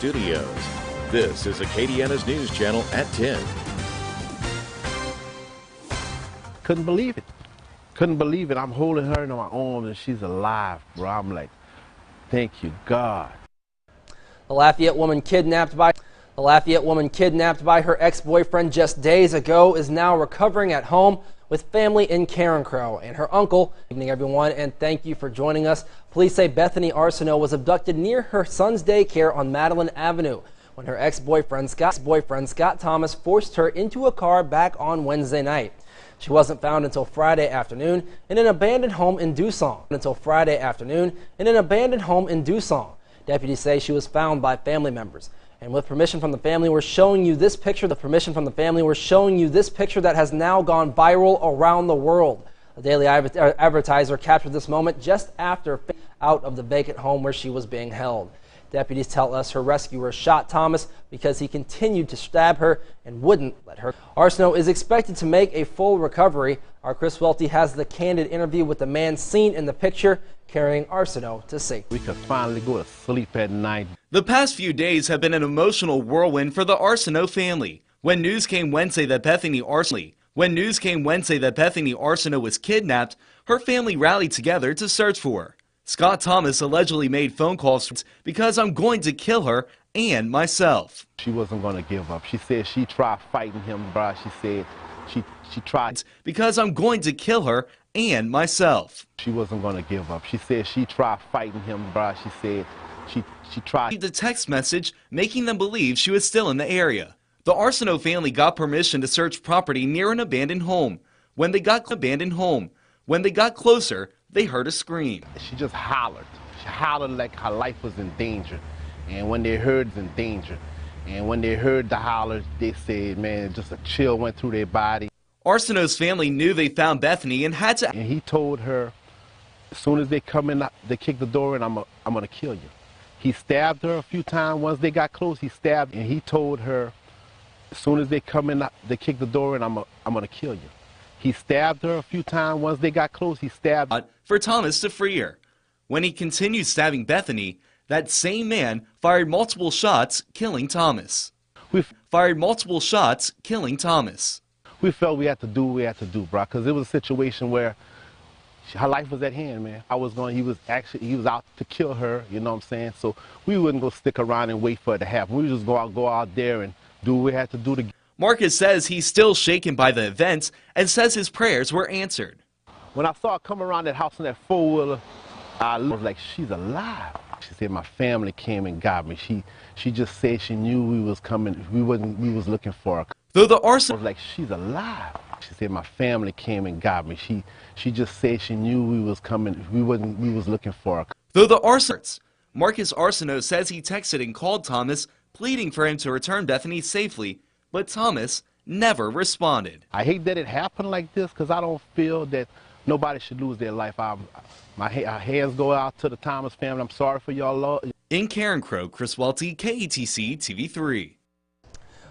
studios. This is Acadiana's News Channel at 10. Couldn't believe it. Couldn't believe it. I'm holding her in my arms and she's alive, bro. I'm like, thank you, God. The Lafayette woman kidnapped by her ex-boyfriend just days ago is now recovering at home with family in Carencro and her uncle. Good evening, everyone, and thank you for joining us. Police say Bethany Arsenault was abducted near her son's daycare on Madeline Avenue when her ex-boyfriend Scott Thomas forced her into a car back on Wednesday night. She wasn't found until Friday afternoon in an abandoned home in Dusong. Deputies say she was found by family members. And with permission from the family, we're showing you this picture. That has now gone viral around the world. The Daily Advertiser captured this moment just after out of the vacant home where she was being held. Deputies tell us her rescuer shot Thomas because he continued to stab her and wouldn't let her. Arsenault is expected to make a full recovery. Our Chris Welty has the candid interview with the man seen in the picture carrying Arsenault to safety. We could finally go to sleep at night. The past few days have been an emotional whirlwind for the Arsenault family. When news came Wednesday that Bethany Arsenault was kidnapped, her family rallied together to search for her. Scott Thomas allegedly made phone calls because I'm going to kill her and myself. She wasn't going to give up. She said she tried fighting him, bro. She said she tried. Because I'm going to kill her and myself. She wasn't going to give up. She said she tried fighting him, bro. She said she tried. The text message making them believe she was still in the area. The Arsenault family got permission to search property near an abandoned home. When they got closer, they heard a scream. She just hollered. She hollered like her life was in danger. And when they heard it's in danger, and when they heard the holler, they said, man, just a chill went through their body. Arsenault's family knew they found Bethany and had to. And he told her, as soon as they come in, they kick the door in, I'm gonna kill you. He stabbed her a few times. Once they got close, he stabbed, and he told her, as soon as they come in, they kick the door in, I'm gonna kill you. He stabbed her a few times. Once they got close, he stabbed. For Thomas to free her. When he continued stabbing Bethany, that same man fired multiple shots, killing Thomas. We felt we had to do what we had to do, bro, because it was a situation where her life was at hand, man. He was out to kill her, you know what I'm saying? So we wouldn't go stick around and wait for it to happen. We would just go out there and do what we had to do to. Marcus says he's still shaken by the events and says his prayers were answered. When I saw her come around that house in that four-wheeler, I was like, she's alive. She said my family came and got me. She just said she knew we was coming. We was looking for her. Though the I was like, she's alive. She said my family came and got me. She just said she knew we was coming. We was looking for her. Though the Marcus Arsenault says he texted and called Thomas, pleading for him to return Bethany safely, but Thomas never responded. I hate that it happened like this because I don't feel that nobody should lose their life. My hands go out to the Thomas family. I'm sorry for y'all. In Carencro, Chris Welty, KETC TV3.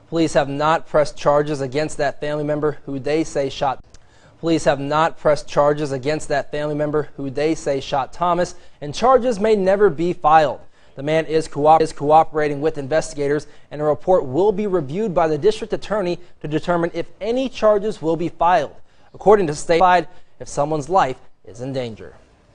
Police have not pressed charges against that family member who they say shot. Thomas, and charges may never be filed. The man is cooperating with investigators, and a report will be reviewed by the district attorney to determine if any charges will be filed. According to state, if someone's life is in danger.